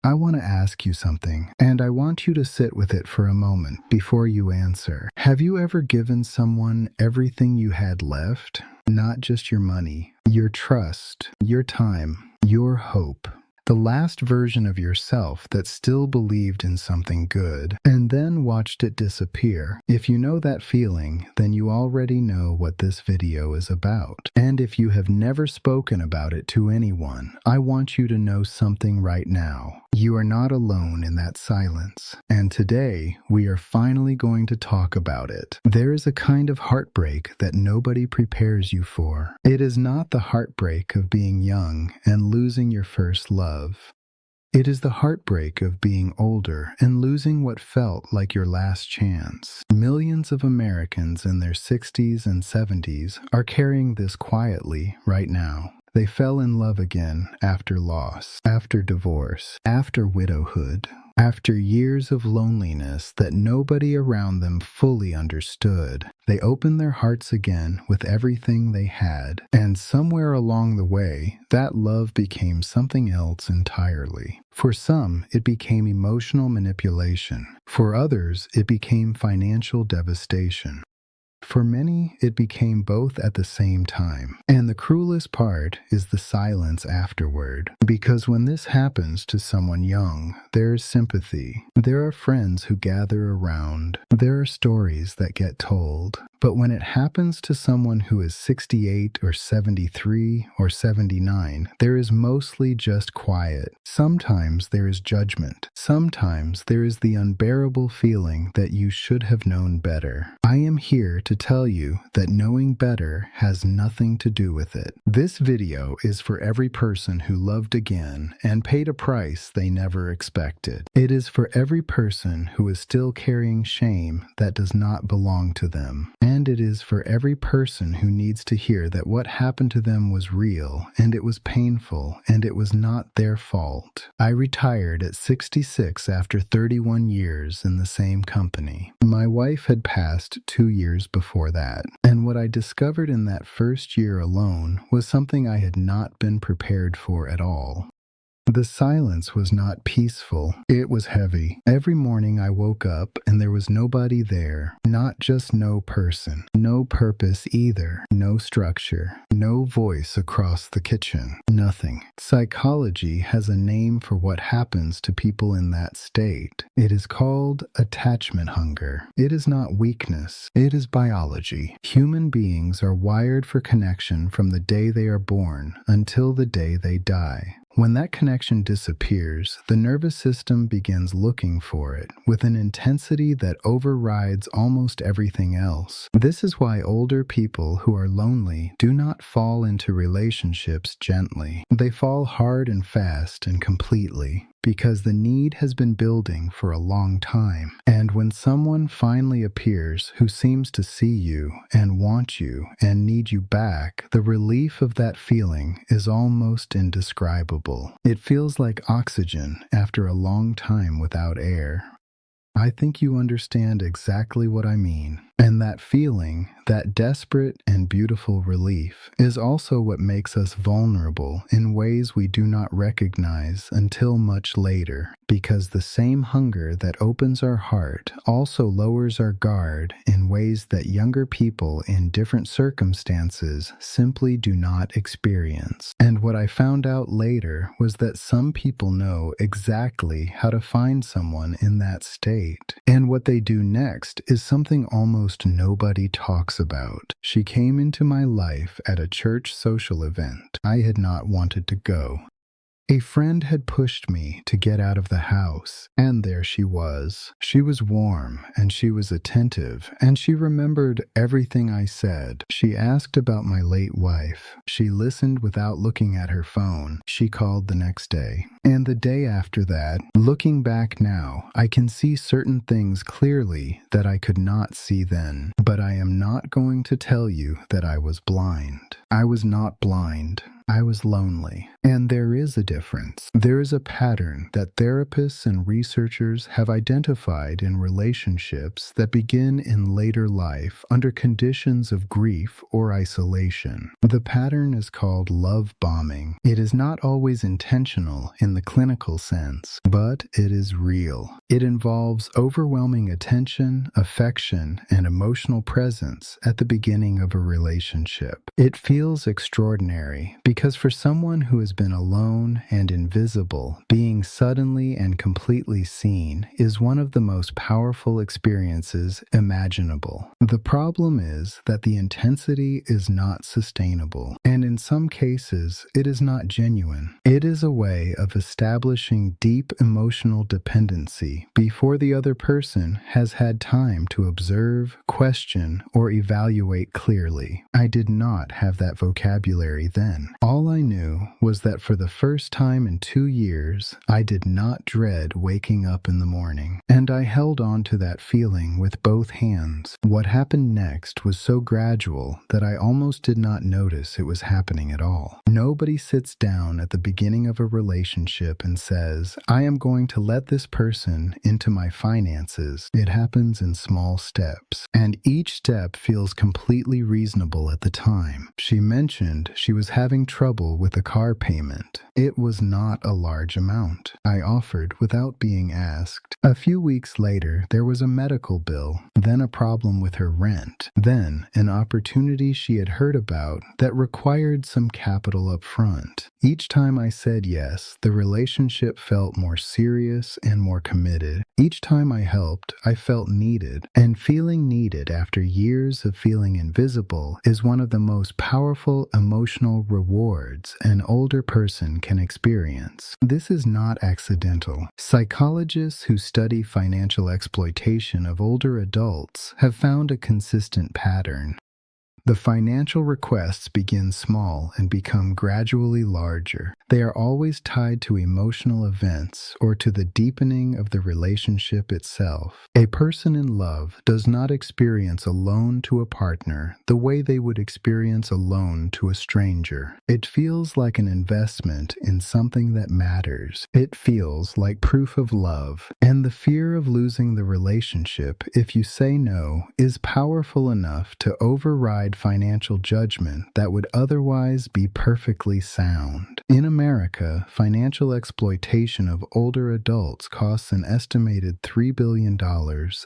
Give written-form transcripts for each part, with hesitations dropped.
I want to ask you something, and I want you to sit with it for a moment before you answer. Have you ever given someone everything you had left? Not just your money, your trust, your time, your hope. The last version of yourself that still believed in something good, and then watched it disappear. If you know that feeling, then you already know what this video is about. And if you have never spoken about it to anyone, I want you to know something right now. You are not alone in that silence. And today, we are finally going to talk about it. There is a kind of heartbreak that nobody prepares you for. It is not the heartbreak of being young and losing your first love. It is the heartbreak of being older and losing what felt like your last chance. Millions of Americans in their 60s and 70s are carrying this quietly right now. They fell in love again after loss, after divorce, after widowhood, after years of loneliness that nobody around them fully understood. They opened their hearts again with everything they had, and somewhere along the way, that love became something else entirely. For some, it became emotional manipulation. For others, it became financial devastation. For many, it became both at the same time. And the cruelest part is the silence afterward. Because when this happens to someone young, there is sympathy. There are friends who gather around. There are stories that get told. But when it happens to someone who is 68 or 73 or 79, there is mostly just quiet. Sometimes there is judgment. Sometimes there is the unbearable feeling that you should have known better. I am here to tell you that knowing better has nothing to do with it. This video is for every person who loved again and paid a price they never expected. It is for every person who is still carrying shame that does not belong to them. And it is for every person who needs to hear that what happened to them was real, and it was painful, and it was not their fault. I retired at 66 after 31 years in the same company. My wife had passed 2 years before that, and what I discovered in that first year alone was something I had not been prepared for at all. The silence was not peaceful. It was heavy. Every morning I woke up and there was nobody there. Not just no person. No purpose either. No structure. No voice across the kitchen. Nothing. Psychology has a name for what happens to people in that state. It is called attachment hunger. It is not weakness. It is biology. Human beings are wired for connection from the day they are born until the day they die. When that connection disappears, the nervous system begins looking for it with an intensity that overrides almost everything else. This is why older people who are lonely do not fall into relationships gently. They fall hard and fast and completely, because the need has been building for a long time. And when someone finally appears who seems to see you and want you and need you back, the relief of that feeling is almost indescribable. It feels like oxygen after a long time without air. I think you understand exactly what I mean. And that feeling, that desperate and beautiful relief, is also what makes us vulnerable in ways we do not recognize until much later, because the same hunger that opens our heart also lowers our guard in ways that younger people in different circumstances simply do not experience. And what I found out later was that some people know exactly how to find someone in that state. And what they do next is something almost nobody talks about. She came into my life at a church social event I had not wanted to go. A friend had pushed me to get out of the house, and there she was. She was warm, and she was attentive, and she remembered everything I said. She asked about my late wife. She listened without looking at her phone. She called the next day. And the day after that, looking back now, I can see certain things clearly that I could not see then. But I am not going to tell you that I was blind. I was not blind. I was lonely. And there is a difference. There is a pattern that therapists and researchers have identified in relationships that begin in later life under conditions of grief or isolation. The pattern is called love bombing. It is not always intentional in the clinical sense, but it is real. It involves overwhelming attention, affection, and emotional presence at the beginning of a relationship. It feels extraordinary because for someone who has been alone and invisible, being suddenly and completely seen is one of the most powerful experiences imaginable. The problem is that the intensity is not sustainable, and in some cases, it is not genuine. It is a way of establishing deep emotional dependency before the other person has had time to observe, question, or evaluate clearly. I did not have that vocabulary then. All I knew was that for the first time in 2 years, I did not dread waking up in the morning, and I held on to that feeling with both hands. What happened next was so gradual that I almost did not notice it was happening at all. Nobody sits down at the beginning of a relationship and says, I am going to let this person into my finances. It happens in small steps, and each step feels completely reasonable at the time. She mentioned she was having trouble with a car payment. It was not a large amount. I offered without being asked. A few weeks later, there was a medical bill, then a problem with her rent, then an opportunity she had heard about that required some capital up front. Each time I said yes, the relationship felt more serious and more committed. Each time I helped, I felt needed, and feeling needed after years of feeling invisible is one of the most powerful emotional rewards an older person can experience. This is not accidental. Psychologists who study financial exploitation of older adults have found a consistent pattern. The financial requests begin small and become gradually larger. They are always tied to emotional events or to the deepening of the relationship itself. A person in love does not experience a loan to a partner the way they would experience a loan to a stranger. It feels like an investment in something that matters. It feels like proof of love. And the fear of losing the relationship if you say no is powerful enough to override financial judgment that would otherwise be perfectly sound. In America, financial exploitation of older adults costs an estimated $3 billion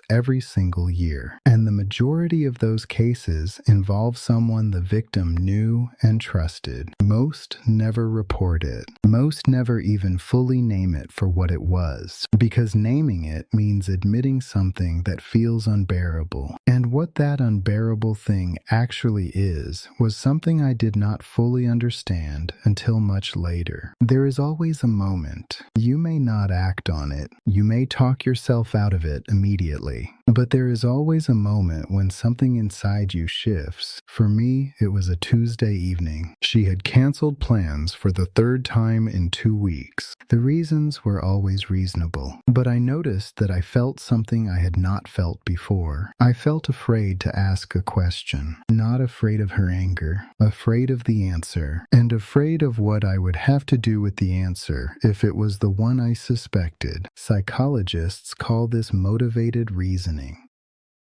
every single year, and the majority of those cases involve someone the victim knew and trusted. Most never report it. Most never even fully name it for what it was, because naming it means admitting something that feels unbearable. And what that unbearable thing actually is was something I did not fully understand until much later. There is always a moment. You may not act on it. You may talk yourself out of it immediately. But there is always a moment when something inside you shifts. For me, it was a Tuesday evening. She had canceled plans for the 3rd time in 2 weeks. The reasons were always reasonable, but I noticed that I felt something I had not felt before. I felt afraid to ask a question, not afraid of her anger, afraid of the answer, and afraid of what I would have to do with the answer if it was the one I suspected. Psychologists call this motivated reasoning.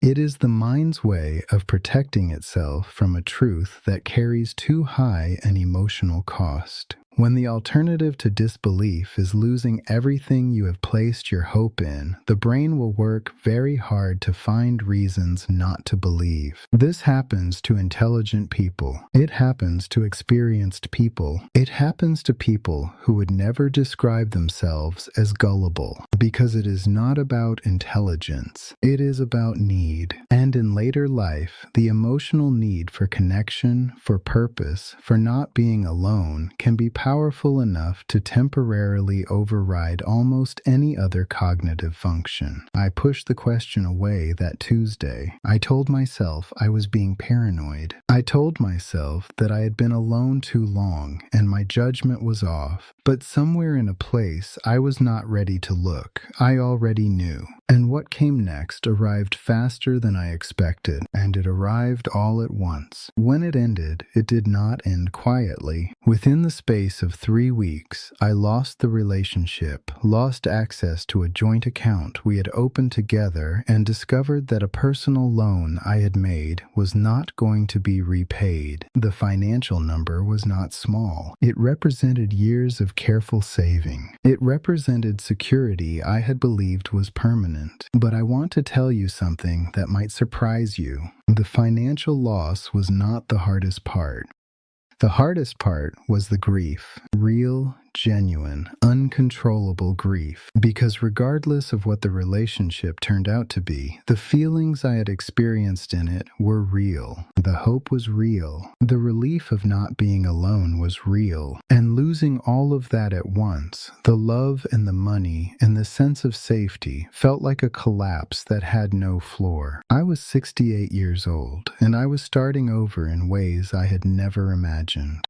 It is the mind's way of protecting itself from a truth that carries too high an emotional cost. When the alternative to disbelief is losing everything you have placed your hope in, the brain will work very hard to find reasons not to believe. This happens to intelligent people. It happens to experienced people. It happens to people who would never describe themselves as gullible, because it is not about intelligence. It is about need. And in later life, the emotional need for connection, for purpose, for not being alone can be powerful enough to temporarily override almost any other cognitive function. I pushed the question away that Tuesday. I told myself I was being paranoid. I told myself that I had been alone too long and my judgment was off. But somewhere in a place I was not ready to look, I already knew. And what came next arrived faster than I expected, and it arrived all at once. When it ended, it did not end quietly. Within the space of 3 weeks, I lost the relationship, lost access to a joint account we had opened together, and discovered that a personal loan I had made was not going to be repaid. The financial number was not small. It represented years of careful saving. It represented security I had believed was permanent. But I want to tell you something that might surprise you. The financial loss was not the hardest part. The hardest part was the grief. Real, genuine, uncontrollable grief. Because regardless of what the relationship turned out to be, the feelings I had experienced in it were real. The hope was real. The relief of not being alone was real. And losing all of that at once, the love and the money and the sense of safety, felt like a collapse that had no floor. I was 68 years old, and I was starting over in ways I had never imagined.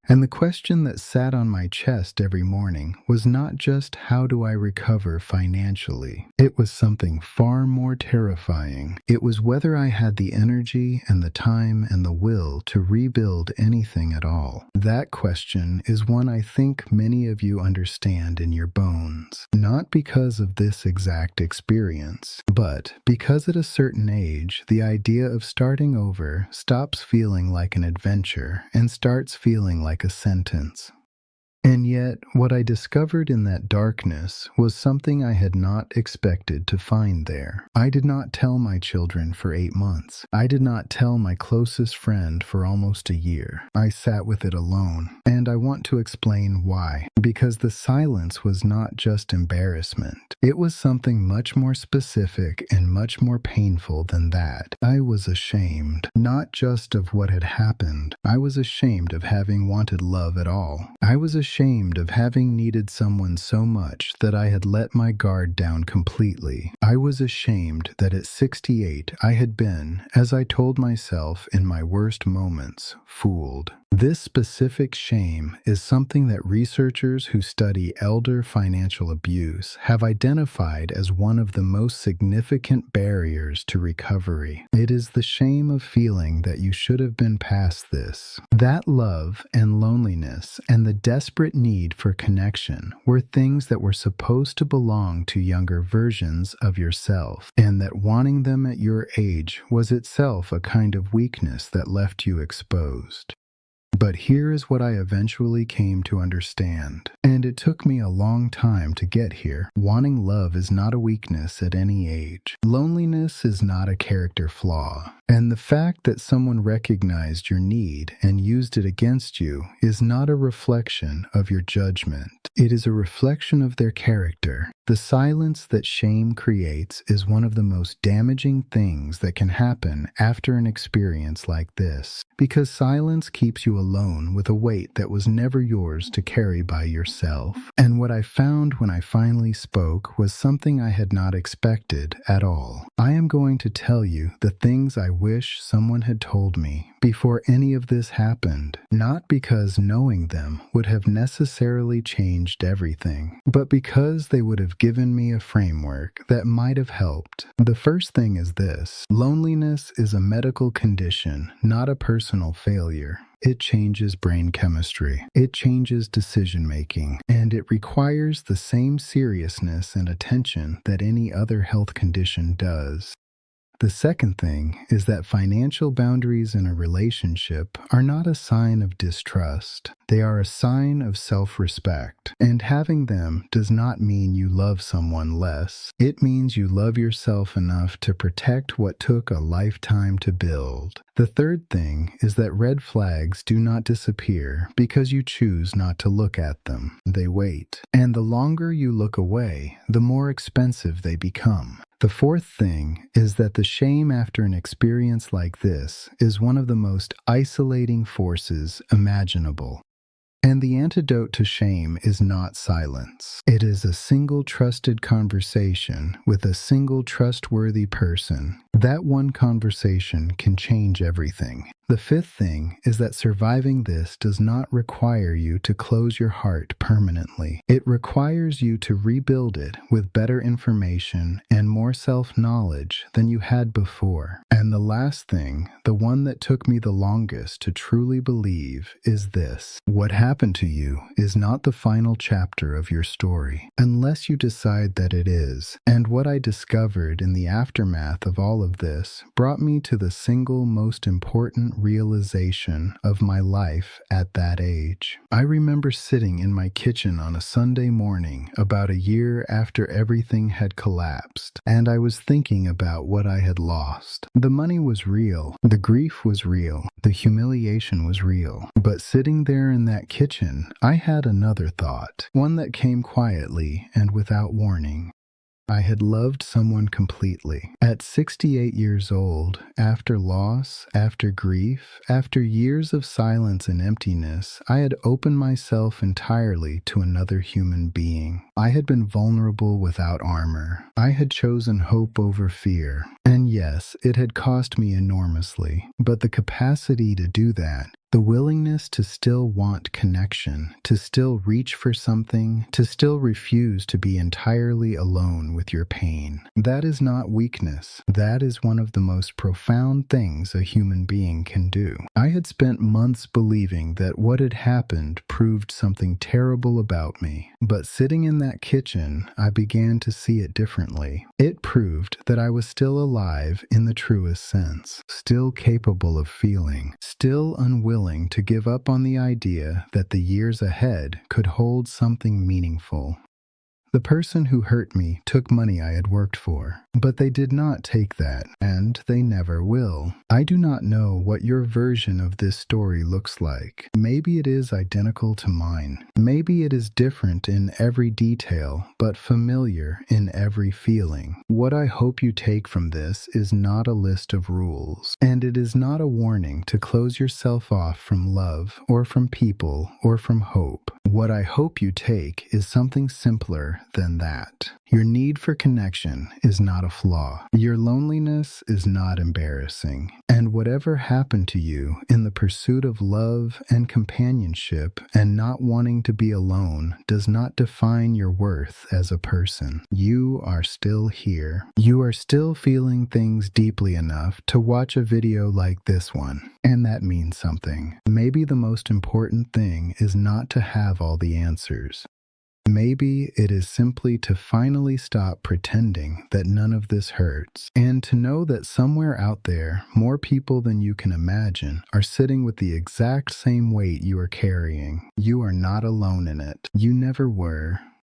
And the question that sat on my chest every morning was not just how do I recover financially. It was something far more terrifying. It was whether I had the energy and the time and the will to rebuild anything at all. That question is one I think many of you understand in your bones. Not because of this exact experience, but because at a certain age, the idea of starting over stops feeling like an adventure and starts feeling like a sentence. And yet, what I discovered in that darkness was something I had not expected to find there. I did not tell my children for 8 months. I did not tell my closest friend for almost a year. I sat with it alone. And I want to explain why. Because the silence was not just embarrassment. It was something much more specific and much more painful than that. I was ashamed, not just of what had happened. I was ashamed of having wanted love at all. I was ashamed of having needed someone so much that I had let my guard down completely. I was ashamed that at 68 I had been, as I told myself in my worst moments, fooled. This specific shame is something that researchers who study elder financial abuse have identified as one of the most significant barriers to recovery. It is the shame of feeling that you should have been past this. That love and loneliness and the desperate need for connection were things that were supposed to belong to younger versions of yourself, and that wanting them at your age was itself a kind of weakness that left you exposed. But here is what I eventually came to understand, and it took me a long time to get here. Wanting love is not a weakness at any age. Loneliness is not a character flaw. And the fact that someone recognized your need and used it against you is not a reflection of your judgment. It is a reflection of their character. The silence that shame creates is one of the most damaging things that can happen after an experience like this, because silence keeps you alone with a weight that was never yours to carry by yourself. And what I found when I finally spoke was something I had not expected at all. I am going to tell you the things I wish someone had told me before any of this happened, not because knowing them would have necessarily changed everything, but because they would have given me a framework that might have helped. The first thing is this: loneliness is a medical condition, not a personal failure. It changes brain chemistry, it changes decision-making, and it requires the same seriousness and attention that any other health condition does. The second thing is that financial boundaries in a relationship are not a sign of distrust. They are a sign of self-respect. And having them does not mean you love someone less. It means you love yourself enough to protect what took a lifetime to build. The third thing is that red flags do not disappear because you choose not to look at them. They wait. And the longer you look away, the more expensive they become. The fourth thing is that the shame after an experience like this is one of the most isolating forces imaginable. And the antidote to shame is not silence. It is a single trusted conversation with a single trustworthy person. That one conversation can change everything. The fifth thing is that surviving this does not require you to close your heart permanently. It requires you to rebuild it with better information and more self-knowledge than you had before. And the last thing, the one that took me the longest to truly believe, is this. What happened to you is not the final chapter of your story, unless you decide that it is. And what I discovered in the aftermath of all of this brought me to the single most important realization of my life at that age. I remember sitting in my kitchen on a Sunday morning about a year after everything had collapsed, and I was thinking about what I had lost. The money was real, the grief was real, the humiliation was real. But sitting there in that kitchen, I had another thought, one that came quietly and without warning. I had loved someone completely. At 68 years old, after loss, after grief, after years of silence and emptiness, I had opened myself entirely to another human being. I had been vulnerable without armor. I had chosen hope over fear. And yes, it had cost me enormously, but the capacity to do that, the willingness to still want connection, to still reach for something, to still refuse to be entirely alone with your pain. That is not weakness. That is one of the most profound things a human being can do. I had spent months believing that what had happened proved something terrible about me. But sitting in that kitchen, I began to see it differently. It proved that I was still alive in the truest sense, still capable of feeling, still unwilling to give up on the idea that the years ahead could hold something meaningful. The person who hurt me took money I had worked for, but they did not take that, and they never will. I do not know what your version of this story looks like. Maybe it is identical to mine. Maybe it is different in every detail, but familiar in every feeling. What I hope you take from this is not a list of rules, and it is not a warning to close yourself off from love, or from people, or from hope. What I hope you take is something simpler than that. Your need for connection is not a flaw. Your loneliness is not embarrassing. And whatever happened to you in the pursuit of love and companionship and not wanting to be alone does not define your worth as a person. You are still here. You are still feeling things deeply enough to watch a video like this one. And that means something. Maybe the most important thing is not to have all the answers. Maybe it is simply to finally stop pretending that none of this hurts, and to know that somewhere out there, more people than you can imagine are sitting with the exact same weight you are carrying. You are not alone in it. You never were.